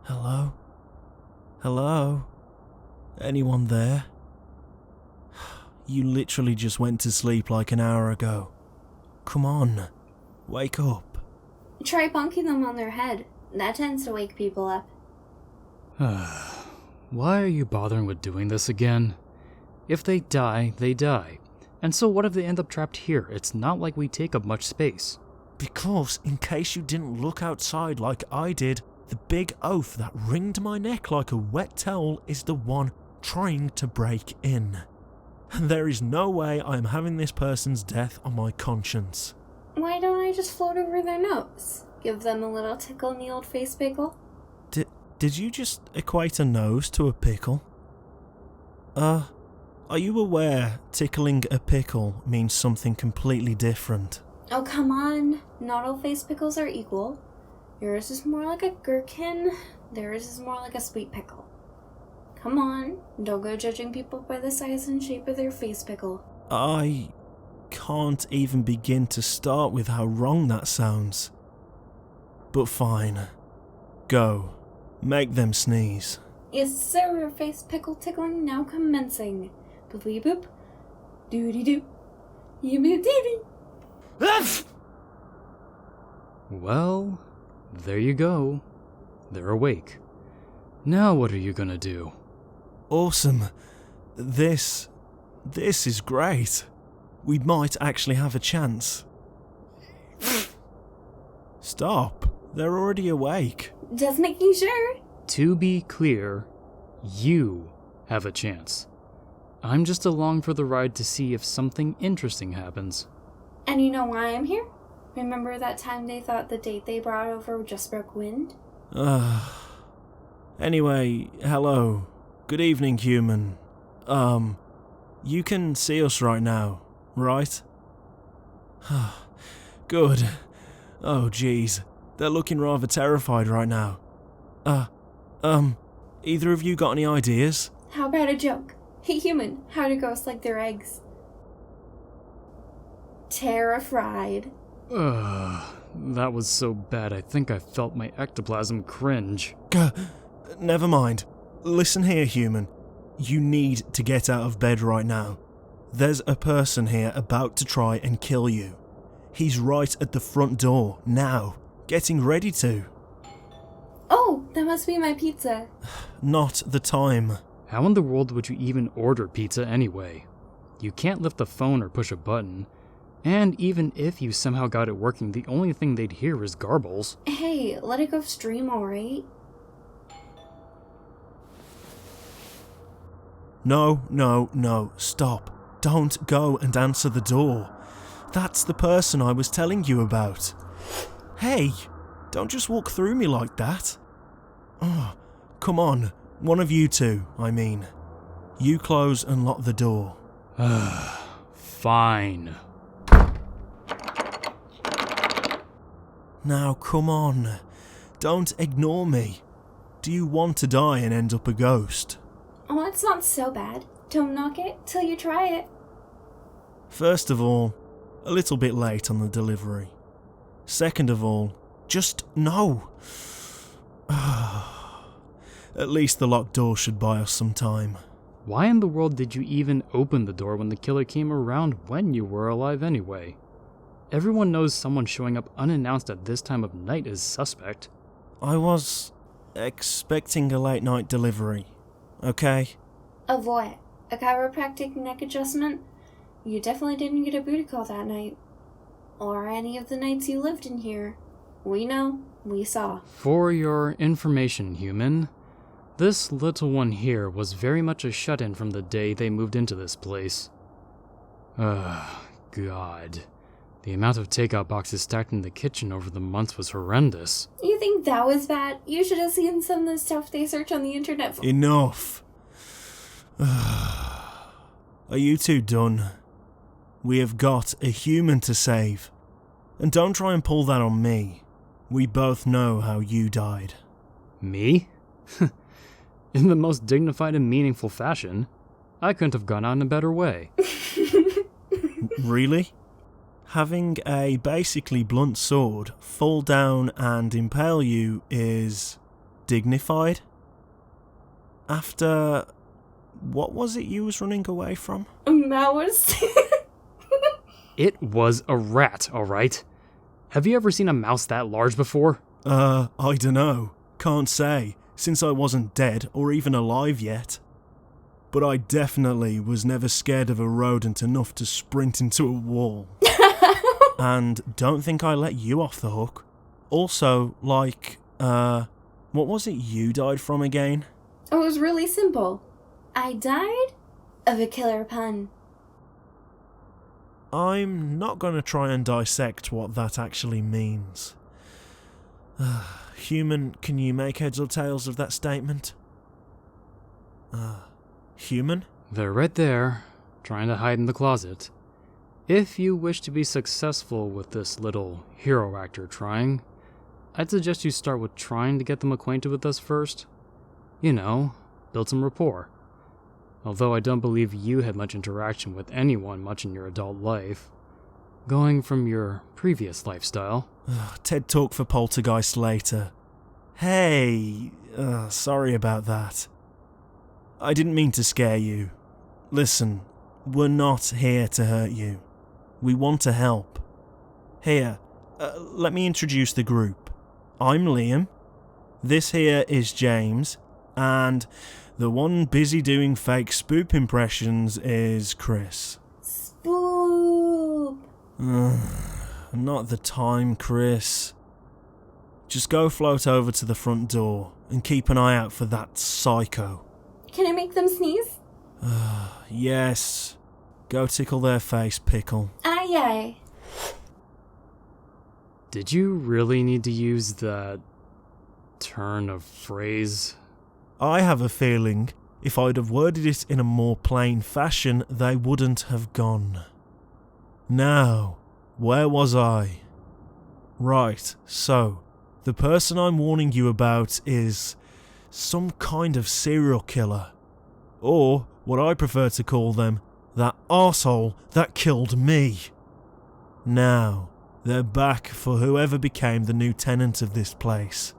Hello? Hello? Anyone there? You literally just went to sleep like an hour ago. Come on, wake up. Try bonking them on their head. That tends to wake people up. Why are you bothering with doing this again? If they die, they die. And so what if they end up trapped here? It's not like we take up much space. Because, in case you didn't look outside like I did, the big oaf that wringed my neck like a wet towel is the one trying to break in. There is no way I am having this person's death on my conscience. Why don't I just float over their nose? Give them a little tickle in the old face pickle? Did you just equate a nose to a pickle? Are you aware tickling a pickle means something completely different? Oh, come on. Not all face pickles are equal. Yours is more like a gherkin. Theirs is more like a sweet pickle. Come on. Don't go judging people by the size and shape of their face pickle. I can't even begin to start with how wrong that sounds. But fine. Go. Make them sneeze. Yes, sir. Face pickle tickling now commencing. Boopy boop. Doody doo. Yibbity dee. Well, there you go. They're awake. Now what are you gonna do? Awesome. This is great. We might actually have a chance. Stop. They're already awake. Just making sure. To be clear, you have a chance. I'm just along for the ride to see if something interesting happens. And you know why I'm here? Remember that time they thought the date they brought over just broke wind? Anyway, hello. Good evening, human. You can see us right now, right? Good. Oh, jeez. They're looking rather terrified right now. Either of you got any ideas? How about a joke? Hey, human, how do ghosts like their eggs? Terrified. That was so bad I think I felt my ectoplasm cringe. Never mind. Listen here, human. You need to get out of bed right now. There's a person here about to try and kill you. He's right at the front door, now, getting ready to. Oh, that must be my pizza. Not the time. How in the world would you even order pizza anyway? You can't lift a phone or push a button. And even if you somehow got it working, the only thing they'd hear is garbles. Hey, let it go stream, alright? No, stop. Don't go and answer the door. That's the person I was telling you about. Hey, don't just walk through me like that. Oh, come on, one of you two, I mean. You close and lock the door. Fine. Now, come on. Don't ignore me. Do you want to die and end up a ghost? Oh, it's not so bad. Don't knock it till you try it. First of all, a little bit late on the delivery. Second of all, just no. At least the locked door should buy us some time. Why in the world did you even open the door when the killer came around when you were alive anyway? Everyone knows someone showing up unannounced at this time of night is suspect. I was expecting a late night delivery, okay? Of what? A chiropractic neck adjustment? You definitely didn't get a booty call that night. Or any of the nights you lived in here. We know. We saw. For your information, human, this little one here was very much a shut-in from the day they moved into this place. God. The amount of takeout boxes stacked in the kitchen over the months was horrendous. You think that was bad? You should have seen some of the stuff they search on the internet for. Enough. Are you two done? We have got a human to save. And don't try and pull that on me. We both know how you died. Me? In the most dignified and meaningful fashion. I couldn't have gone out in a better way. Really? Having a basically blunt sword fall down and impale you is dignified. After... what was it you was running away from? A mouse. It was a rat, alright? Have you ever seen a mouse that large before? I dunno. Can't say, since I wasn't dead or even alive yet. But I definitely was never scared of a rodent enough to sprint into a wall. And don't think I let you off the hook. Also, like, what was it you died from again? It was really simple. I died of a killer pun. I'm not going to try and dissect what that actually means. Human, can you make heads or tails of that statement? Human? They're right there, trying to hide in the closet. If you wish to be successful with this little hero act you're trying, I'd suggest you start with trying to get them acquainted with us first. You know, build some rapport. Although I don't believe you had much interaction with anyone much in your adult life, going from your previous lifestyle. TED Talk for Poltergeist later. Hey, sorry about that. I didn't mean to scare you. Listen, we're not here to hurt you. We want to help. Here, let me introduce the group. I'm Liam. This here is James. And the one busy doing fake spoop impressions is Chris. Spoop. Not the time, Chris. Just go float over to the front door and keep an eye out for that psycho. Can I make them sneeze? Yes. Go tickle their face, Pickle. Aye aye. Did you really need to use that turn of phrase? I have a feeling if I'd have worded it in a more plain fashion, they wouldn't have gone. Now, where was I? Right, so, the person I'm warning you about is some kind of serial killer. Or, what I prefer to call them, that arsehole that killed me. Now, they're back for whoever became the new tenant of this place.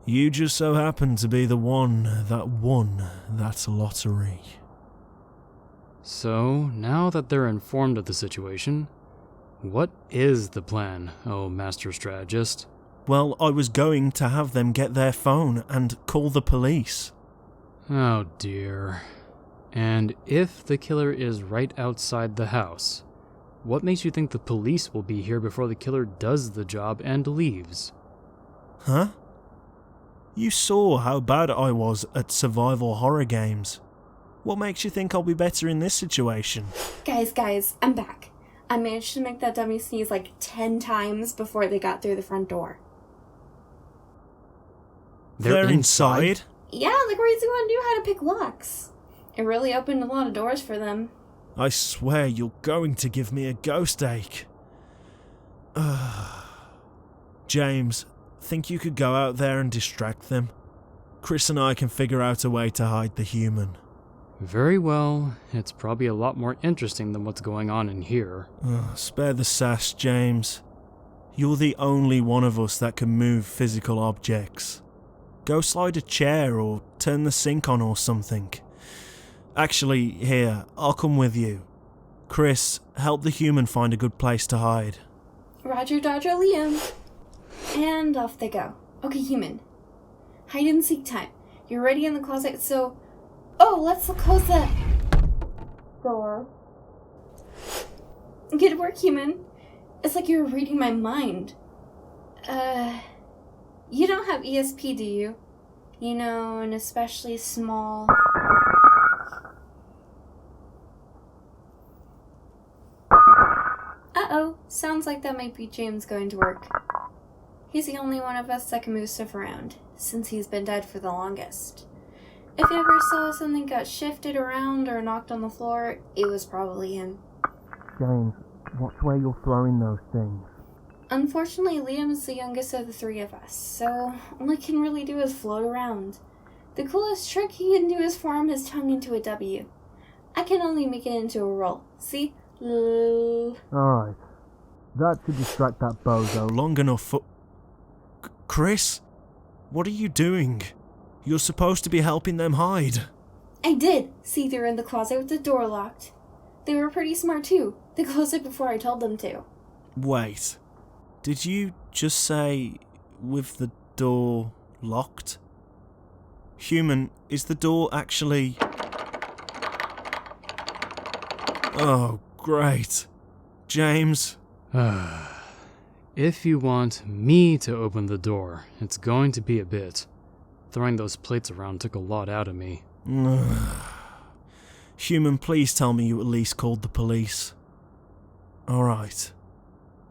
You just so happen to be the one that won that lottery. So, now that they're informed of the situation, what is the plan, oh Master Strategist? Well, I was going to have them get their phone and call the police. Oh dear. And if the killer is right outside the house, what makes you think the police will be here before the killer does the job and leaves? Huh? You saw how bad I was at survival horror games. What makes you think I'll be better in this situation? Guys, I'm back. I managed to make that dummy sneeze like 10 times before they got through the front door. They're inside? Yeah, the crazy one knew how to pick locks. It really opened a lot of doors for them. I swear you're going to give me a ghost ache. James, think you could go out there and distract them? Chris and I can figure out a way to hide the human. Very well. It's probably a lot more interesting than what's going on in here. Spare the sass, James. You're the only one of us that can move physical objects. Go slide a chair or turn the sink on or something. Actually, here, I'll come with you. Chris, help the human find a good place to hide. Roger, Dodger, Liam. And off they go. Okay, human. Hide and seek time. You're ready in the closet, so... Oh, let's close the door. Good work, human. It's like you were reading my mind. You don't have ESP, do you? You know, an especially small... Uh-oh, sounds like that might be James going to work. He's the only one of us that can move stuff around, since he's been dead for the longest. If you ever saw something got shifted around or knocked on the floor, it was probably him. James, watch where you're throwing those things. Unfortunately, Liam is the youngest of the three of us, so all he can really do is float around. The coolest trick he can do is form his tongue into a W. I can only make it into a roll. See? Alright. That should distract that bozo long enough for... Chris? What are you doing? You're supposed to be helping them hide. I did. See, they were in the closet with the door locked. They were pretty smart too. They closed it before I told them to. Wait. Did you just say with the door locked? Human, is the door actually... Oh, great. James? If you want me to open the door, it's going to be a bit. Throwing those plates around took a lot out of me. Human, please tell me you at least called the police. Alright.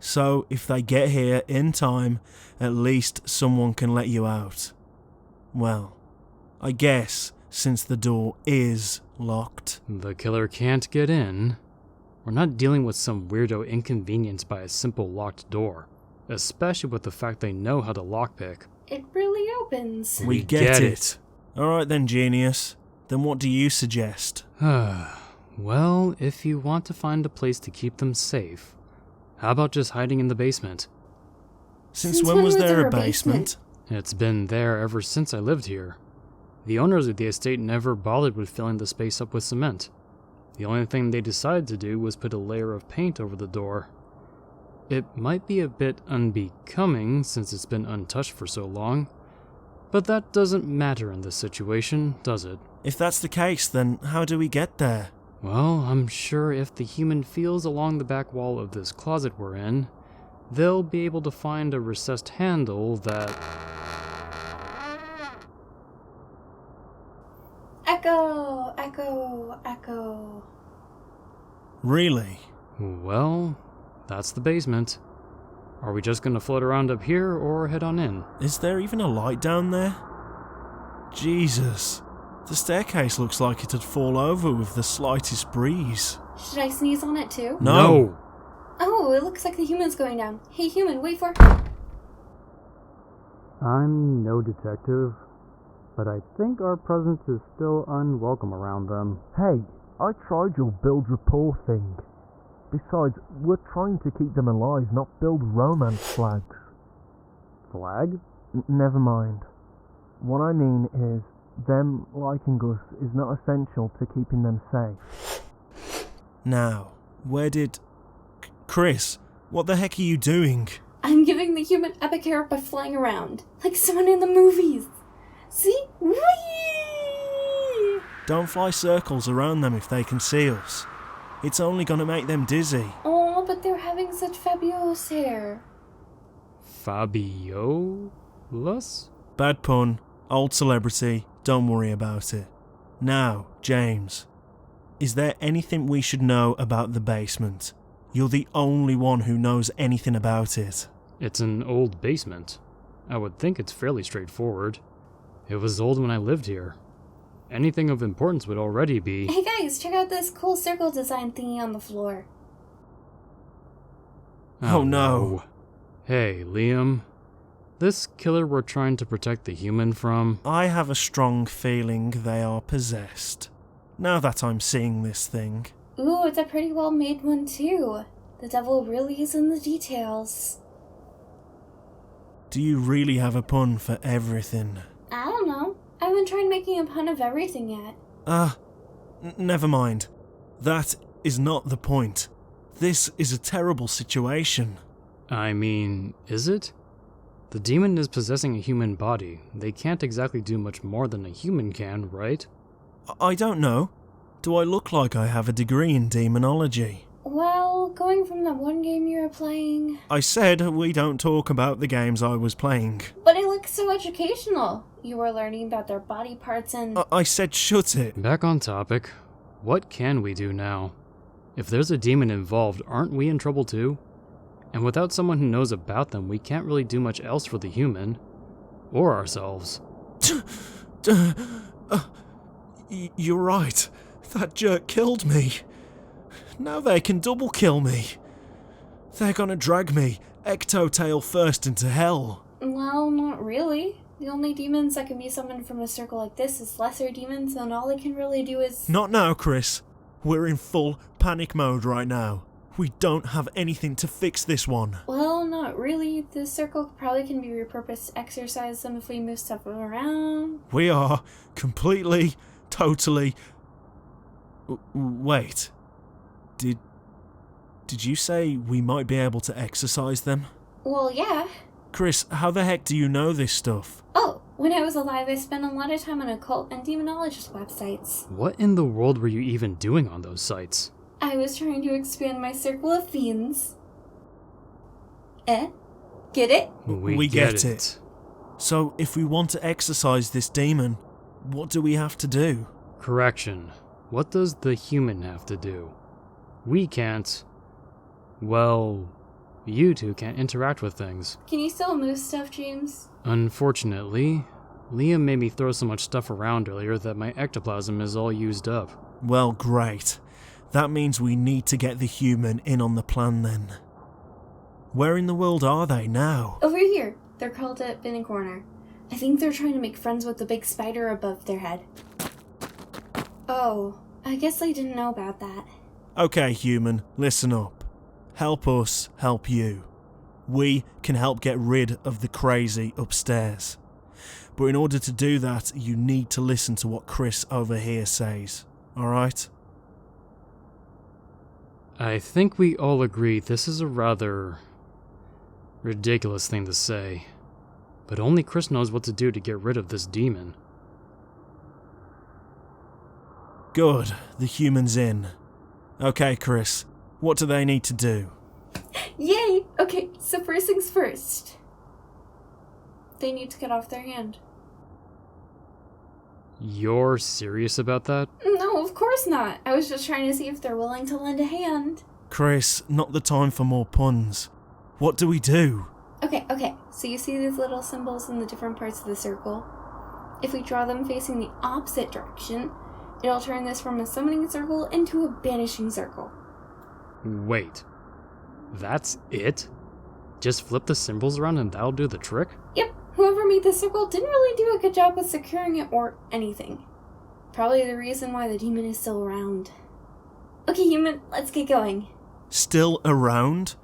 So, if they get here in time, at least someone can let you out. Well, I guess, since the door is locked. The killer can't get in. We're not dealing with some weirdo inconvenienced by a simple locked door, especially with the fact they know how to lockpick. It really opens. We get it. Alright then, genius. Then what do you suggest? Well, if you want to find a place to keep them safe, how about just hiding in the basement? Since when was there a basement? It's been there ever since I lived here. The owners of the estate never bothered with filling the space up with cement. The only thing they decided to do was put a layer of paint over the door. It might be a bit unbecoming since it's been untouched for so long, but that doesn't matter in this situation, does it? If that's the case, then how do we get there? Well, I'm sure if the human feels along the back wall of this closet we're in, they'll be able to find a recessed handle that... Echo! Echo! Echo! Really? Well, that's the basement. Are we just gonna float around up here or head on in? Is there even a light down there? Jesus. The staircase looks like it'd fall over with the slightest breeze. Should I sneeze on it too? No! Oh, it looks like the human's going down. Hey human, wait for... I'm no detective, but I think our presence is still unwelcome around them. Hey, I tried your build rapport thing. Besides, we're trying to keep them alive, not build romance flags. Flag? Never mind. What I mean is, them liking us is not essential to keeping them safe. Now, where did... Chris, what the heck are you doing? I'm giving the human epic hair by flying around, like someone in the movies. See? Whee! Don't fly circles around them if they can see us. It's only gonna make them dizzy. Oh, but they're having such fabulous hair. Fabulous? Bad pun, old celebrity, don't worry about it. Now, James, is there anything we should know about the basement? You're the only one who knows anything about it. It's an old basement. I would think it's fairly straightforward. It was old when I lived here. Anything of importance would already be... Hey guys, check out this cool circle design thingy on the floor. Oh no. Hey, Liam. This killer we're trying to protect the human from... I have a strong feeling they are possessed. Now that I'm seeing this thing. Ooh, it's a pretty well made one too. The devil really is in the details. Do you really have a pun for everything? I don't know. I haven't tried making a pun of everything yet. Never mind. That is not the point. This is a terrible situation. I mean, is it? The demon is possessing a human body. They can't exactly do much more than a human can, right? I don't know. Do I look like I have a degree in demonology? Well, going from that one game you were playing... I said we don't talk about the games I was playing. But it looks so educational. You were learning about their body parts and... I said shut it. Back on topic. What can we do now? If there's a demon involved, aren't we in trouble too? And without someone who knows about them, we can't really do much else for the human. Or ourselves. You're right. That jerk killed me. Now they can double kill me. They're gonna drag me, ecto-tail first, into hell. Well, not really. The only demons that can be summoned from a circle like this is lesser demons, and all they can really do is... Not now, Chris. We're in full panic mode right now. We don't have anything to fix this one. Well, not really. This circle probably can be repurposed to exercise them if we move stuff around. We are completely, totally... Wait. Did you say we might be able to exercise them? Well, yeah. Chris, how the heck do you know this stuff? Oh, when I was alive, I spent a lot of time on occult and demonologist websites. What in the world were you even doing on those sites? I was trying to expand my circle of fiends. Get it? We get it. So, if we want to exorcise this demon, what do we have to do? Correction. What does the human have to do? We can't... Well, you two can't interact with things. Can you still move stuff, James? Unfortunately, Liam made me throw so much stuff around earlier that my ectoplasm is all used up. Well, great. That means we need to get the human in on the plan then. Where in the world are they now? Over here. They're called up in a corner. I think they're trying to make friends with the big spider above their head. Oh, I guess I didn't know about that. Okay, human, listen up. Help us help you. We can help get rid of the crazy upstairs. But in order to do that, you need to listen to what Chris over here says. Alright? I think we all agree this is a rather ridiculous thing to say, but only Chris knows what to do to get rid of this demon. Good, the human's in. Okay, Chris, what do they need to do? Yay! Okay, so first things first. They need to get off their hand. You're serious about that? No, of course not. I was just trying to see if they're willing to lend a hand. Chris, not the time for more puns. What do we do? Okay. So you see these little symbols in the different parts of the circle? If we draw them facing the opposite direction, it'll turn this from a summoning circle into a banishing circle. Wait. That's it? Just flip the symbols around and that'll do the trick? Yep, whoever made this circle didn't really do a good job with securing it or anything. Probably the reason why the demon is still around. Okay, human, let's get going. Still around?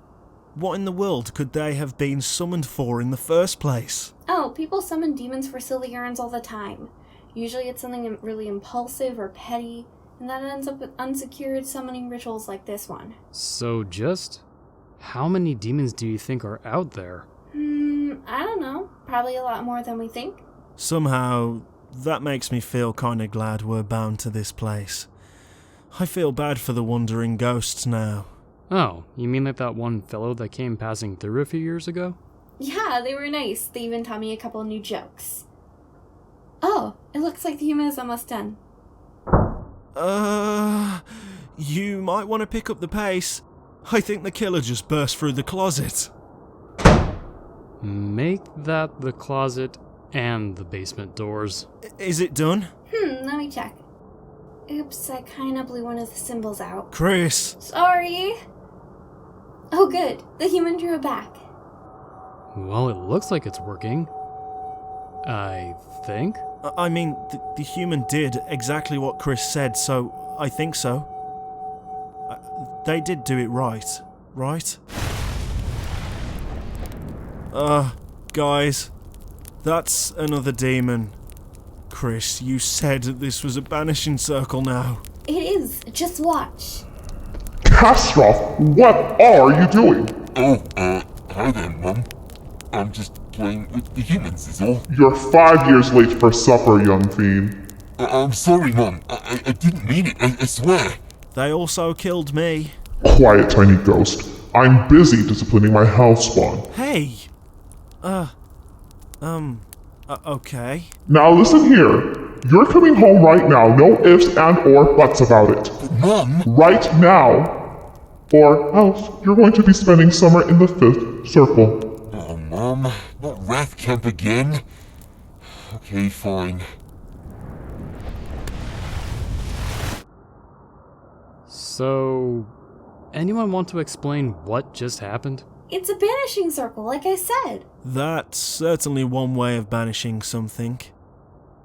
What in the world could they have been summoned for in the first place? Oh, people summon demons for silly errands all the time. Usually it's something really impulsive or petty, and that ends up with unsecured summoning rituals like this one. So just how many demons do you think are out there? I don't know. Probably a lot more than we think. Somehow, that makes me feel kinda glad we're bound to this place. I feel bad for the wandering ghosts now. Oh, you mean like that one fellow that came passing through a few years ago? Yeah, they were nice. They even taught me a couple new jokes. Oh, it looks like the human is almost done. You might want to pick up the pace. I think the killer just burst through the closet. Make that the closet and the basement doors. Is it done? Let me check. Oops, I kinda blew one of the symbols out. Chris! Sorry! Oh good, the human drew it back. Well, it looks like it's working. I think? I mean, the human did exactly what Chris said, so I think so. They did do it right? Guys, that's another demon. Chris, you said this was a banishing circle now. It is, just watch. Kastroth, what are you doing? Hi there, Mum. I'm just playing with the humans, is all. You're 5 years late for supper, young fiend. I'm sorry, Mum. I didn't mean it, I swear. They also killed me. Quiet, tiny ghost. I'm busy disciplining my hellspawn. Hey! Okay. Now listen here. You're coming home right now, no ifs and or buts about it. But, Mum... Right now. Or else you're going to be spending summer in the 5th circle. Oh, Mum. Not Wrath Camp again. Okay, fine. So, anyone want to explain what just happened? It's a banishing circle, like I said. That's certainly one way of banishing something.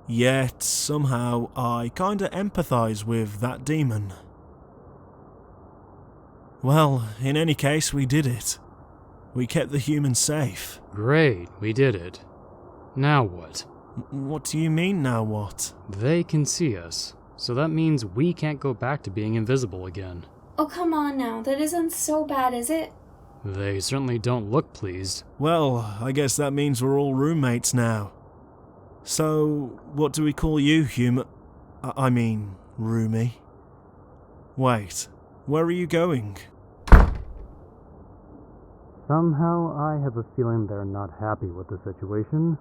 Yet, somehow, I kinda empathize with that demon. Well, in any case, we did it. We kept the humans safe. Great, we did it. Now what? What do you mean, now what? They can see us, so that means we can't go back to being invisible again. Oh, come on now. That isn't so bad, is it? They certainly don't look pleased. Well, I guess that means we're all roommates now. So, what do we call you, I mean, roomie? Wait, where are you going? Somehow I have a feeling they're not happy with the situation.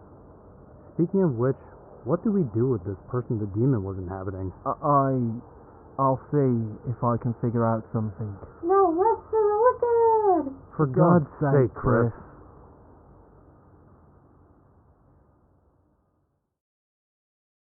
Speaking of which, what do we do with this person the demon was inhabiting? I'll see if I can figure out something. No, less than wicked! For God's sake, Chris.